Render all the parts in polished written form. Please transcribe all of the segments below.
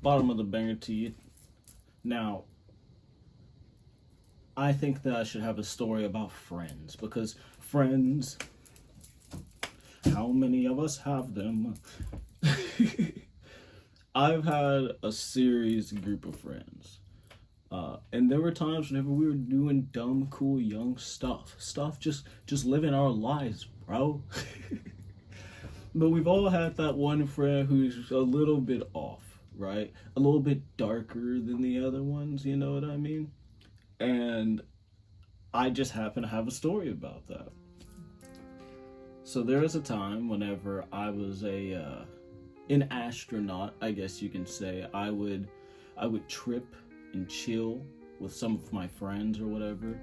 Bottom of the banger to you. Now, I think that I should have a story about friends because friends, how many of us have them? I've had a serious group of friends. And there were times whenever we were doing dumb, cool, young stuff, just living our lives, bro. But we've all had that one friend who's a little bit off, right? A little bit darker than the other ones, you know what I mean? And I just happen to have a story about that. So there was a time whenever I was an astronaut, I guess you can say. I would trip and chill with some of my friends or whatever.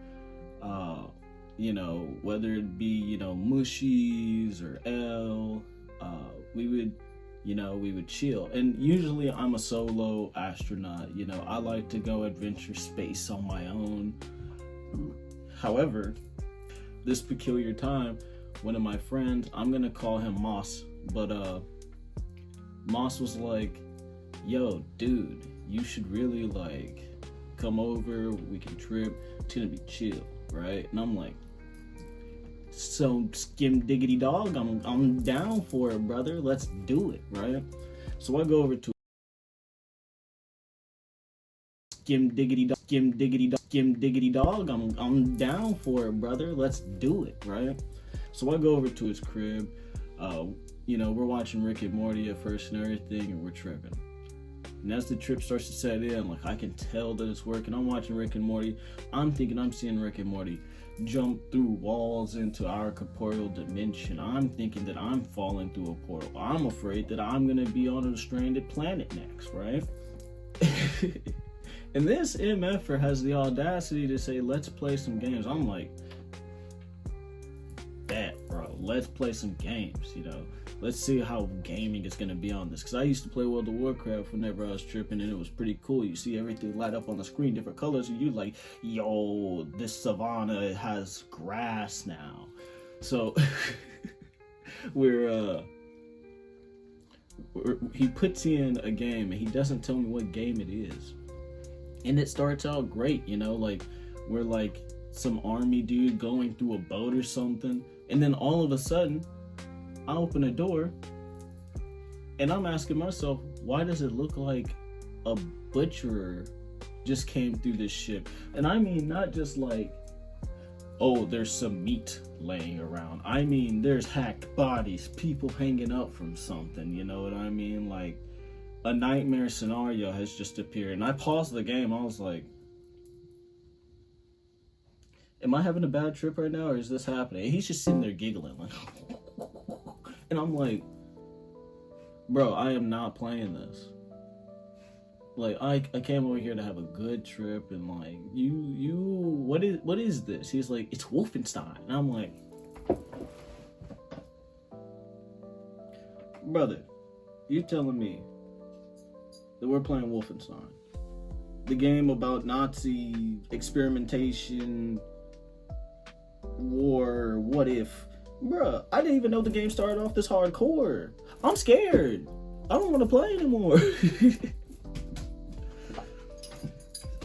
Whether it be, Mushies or L, we would chill. And usually I'm a solo astronaut, I like to go adventure space on my own. However, this peculiar time, one of my friends, I'm gonna call him Moss, but Moss was like, yo, dude, you should really come over, we can trip, it's gonna be chill, right? And I'm like, so skim diggity dog, I'm down for it, brother, let's do it, right? So I go over to skim diggity dog, I'm down for it, brother, let's do it, right? So I go over to his crib. We're watching Rick and Morty at first and everything, and we're tripping. And as the trip starts to set in, I can tell that it's working. I'm watching Rick and Morty. I'm thinking I'm seeing Rick and Morty jump through walls into our corporeal dimension. I'm thinking that I'm falling through a portal. I'm afraid that I'm gonna be on a stranded planet next, right? And this MFer has the audacity to say, let's play some games. I'm like, bet, bro, let's play some games, Let's see how gaming is going to be on this. Because I used to play World of Warcraft whenever I was tripping, and it was pretty cool. You see everything light up on the screen, different colors, and you like, yo, this savanna has grass now. So, he puts in a game, and he doesn't tell me what game it is. And it starts out great, we're like some army dude going through a boat or something. And then all of a sudden, I open a door and I'm asking myself, why does it look like a butcher just came through this ship? And I mean, not just oh, there's some meat laying around. I mean, there's hacked bodies, people hanging up from something, you know what I mean? A nightmare scenario has just appeared. And I paused the game. I was like, am I having a bad trip right now, or is this happening? And he's just sitting there giggling, and I'm like, bro, I am not playing this. I came over here to have a good trip, and what is this? He's like, it's Wolfenstein. And I'm like, brother, you're telling me that we're playing Wolfenstein, the game about Nazi experimentation, war, what if? Bruh, I didn't even know the game started off this hardcore. I'm scared. I don't want to play anymore.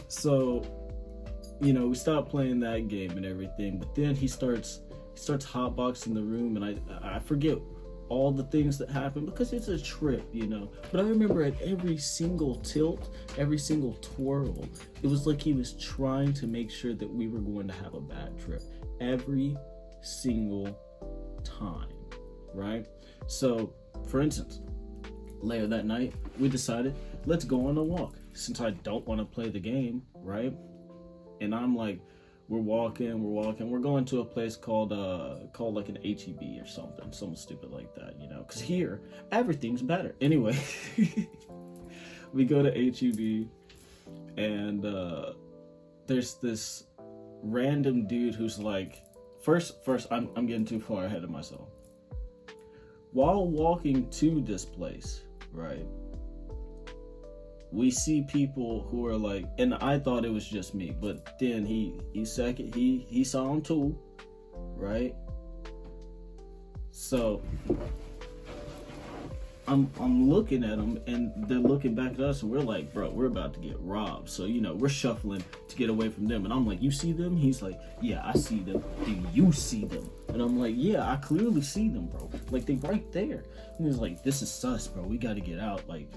So, we stopped playing that game and everything, but then he starts hotboxing the room, and I forget all the things that happen because it's a trip, But I remember at every single tilt, every single twirl, it was like he was trying to make sure that we were going to have a bad trip. Every single time, right? So, for instance, later that night, we decided, let's go on a walk. Since I don't want to play the game, right? And I'm like, we're walking, we're going to a place called an HEB or something stupid like that, because here, everything's better. Anyway, we go to HEB, and there's this random dude who's like, first, I'm getting too far ahead of myself. While walking to this place, right, we see people who are like, and I thought it was just me, but then he saw him too, right? So I'm looking at them, and they're looking back at us, and we're like, bro, we're about to get robbed. So we're shuffling to get away from them, and I'm like, you see them? He's like, yeah, I see them. Do you see them? And I'm like, yeah, I clearly see them, bro. Like, they right there. And he's like, this is sus, bro. We got to get out. Like,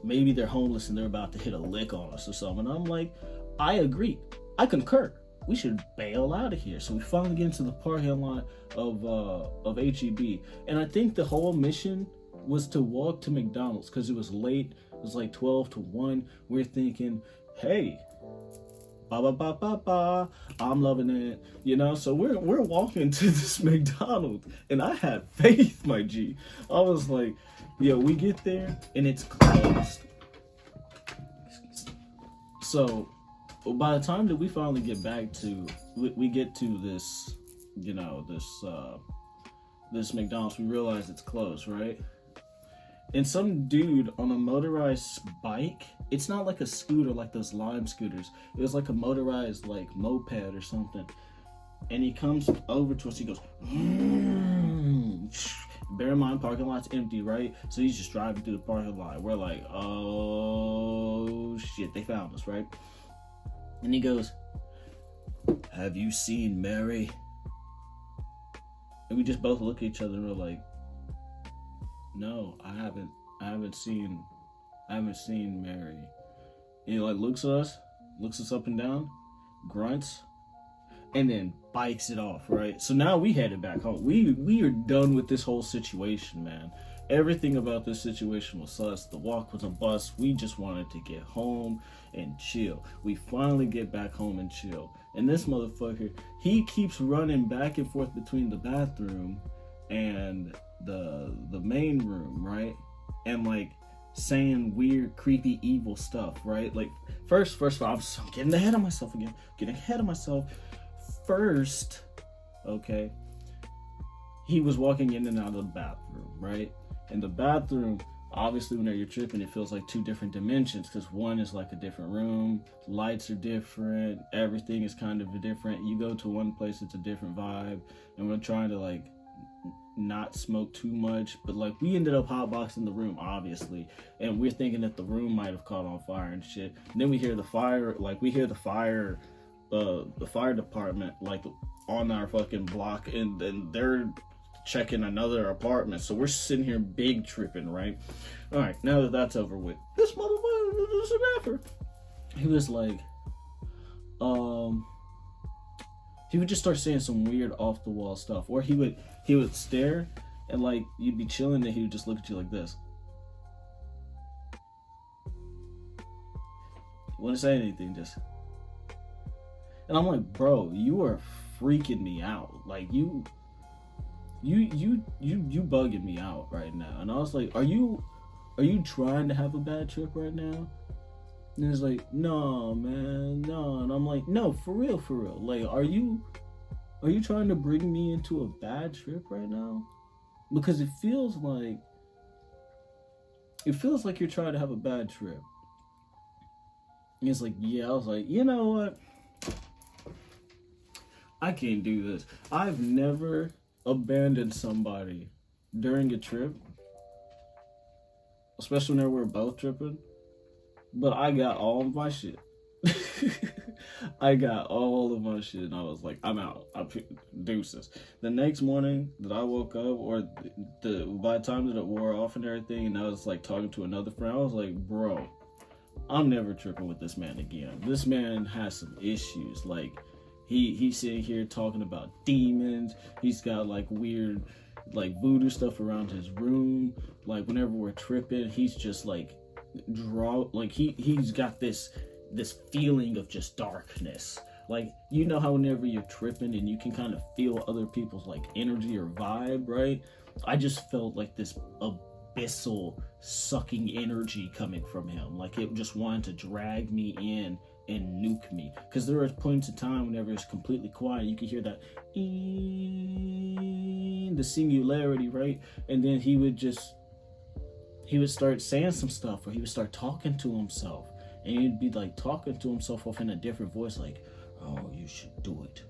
maybe they're homeless and they're about to hit a lick on us or something. And I'm like, I agree. I concur. We should bail out of here. So we finally get into the parking lot of HEB, and I think the whole mission was to walk to McDonald's because it was late. It was like 12 to 1. We're thinking, hey, ba ba ba ba ba, I'm loving it, So we're walking to this McDonald's, and I had faith, my G. I was like, yo, we get there and it's closed. So by the time that we finally get back to, we get to this, this McDonald's, we realize it's closed, right? And some dude on a motorized bike, it's not like a scooter like those Lime scooters. It was like a motorized like moped or something. And he comes over to us, he goes, bear in mind, parking lot's empty, right? So he's just driving through the parking lot. We're like, oh shit, they found us, right? And he goes, have you seen Mary? And we just both look at each other and we're like, no, I haven't seen Mary. And he like looks at us up and down, grunts, and then bikes it off, right? So now we headed back home. We are done with this whole situation, man. Everything about this situation was sus. The walk was a bust. We just wanted to get home and chill. We finally get back home and chill. And this motherfucker, he keeps running back and forth between the bathroom and the main room, right? And like saying weird, creepy, evil stuff, right? Like first of all, I'm getting ahead of myself again. First, okay, he was walking in and out of the bathroom, right? And the bathroom, obviously, whenever you're tripping, it feels like two different dimensions because one is like a different room, lights are different, everything is kind of different. You go to one place, it's a different vibe, and we're trying to like not smoke too much, but like we ended up hotboxing the room, obviously, and we're thinking that the room might have caught on fire and shit. And then we hear the fire department like on our fucking block, and then they're checking another apartment. So we're sitting here big tripping, right? All right, now that that's over with, this motherfucker, this rapper, he was like, he would just start saying some weird off the wall stuff, or he would stare and like you'd be chilling and he would just look at you like this. Wouldn't say anything, just. And I'm like, bro, you are freaking me out. Like you bugging me out right now. And I was like, are you trying to have a bad trip right now? And he's like, no, man, no. And I'm like, no, for real. Like, are you trying to bring me into a bad trip right now? Because it feels like you're trying to have a bad trip. And he's like, yeah. I was like, you know what? I can't do this. I've never abandoned somebody during a trip, especially when we're both tripping. But I got all of my shit. I got all of my shit, and I was like, I'm out. Deuces. The next morning that I woke up, or by the time that it wore off and everything, and I was like talking to another friend, I was like, bro, I'm never tripping with this man again. This man has some issues. Like, he's sitting here talking about demons. He's got like weird, like voodoo stuff around his room. Like whenever we're tripping, he's just like he's got this feeling of just darkness. Like, you know how whenever you're tripping and you can kind of feel other people's like energy or vibe, right? I just felt like this abyssal sucking energy coming from him. Like it just wanted to drag me in and nuke me. Because there were points in time whenever it's completely quiet, you could hear that the singularity, right? And then he would start saying some stuff, or he would start talking to himself, and he'd be like talking to himself off in a different voice, like, oh, you should do it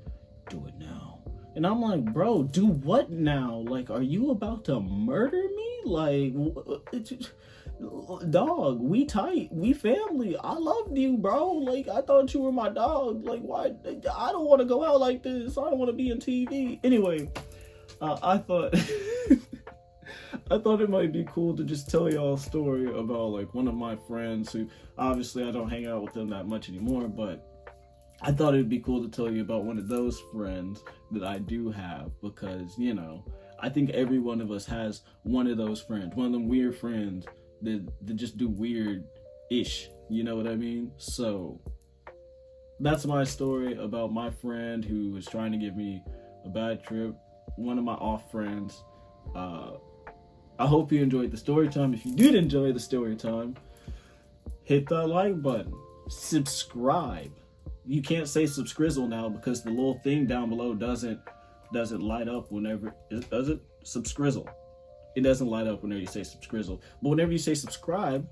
now. And I'm like, bro, do what now? Like, are you about to murder me? Like, dog, we tight, we family. I loved you, bro. Like, I thought you were my dog. Like, why? I don't want to go out like this. I don't want to be in TV. Anyway, I thought I thought it might be cool to just tell y'all a story about like one of my friends who obviously I don't hang out with them that much anymore, but I thought it'd be cool to tell you about one of those friends that I do have, because, you know, I think every one of us has one of those friends, one of them weird friends that just do weird-ish, you know what I mean? So that's my story about my friend who was trying to give me a bad trip, one of my off friends. I hope you enjoyed the story time. If you did enjoy the story time, hit that like button, subscribe. You can't say subscrizzle now because the little thing down below doesn't light up whenever it does it. Subscrizzle. It doesn't light up whenever you say subscrizzle. But whenever you say subscribe,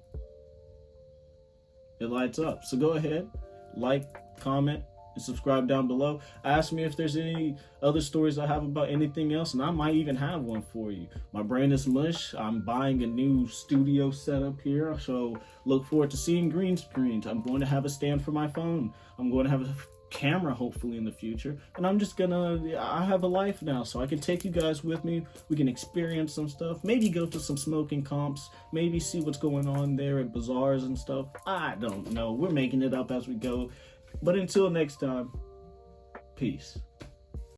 it lights up. So go ahead, like, comment, and subscribe down below. Ask me if there's any other stories I have about anything else, and I might even have one for you. My brain is mush. I'm buying a new studio setup here, so look forward to seeing green screens. I'm going to have a stand for my phone. I'm going to have a camera hopefully in the future, and I have a life now, so I can take you guys with me. We can experience some stuff, maybe go to some smoking comps, maybe see what's going on there at bazaars and stuff. I don't know. We're making it up as we go. But until next time, peace.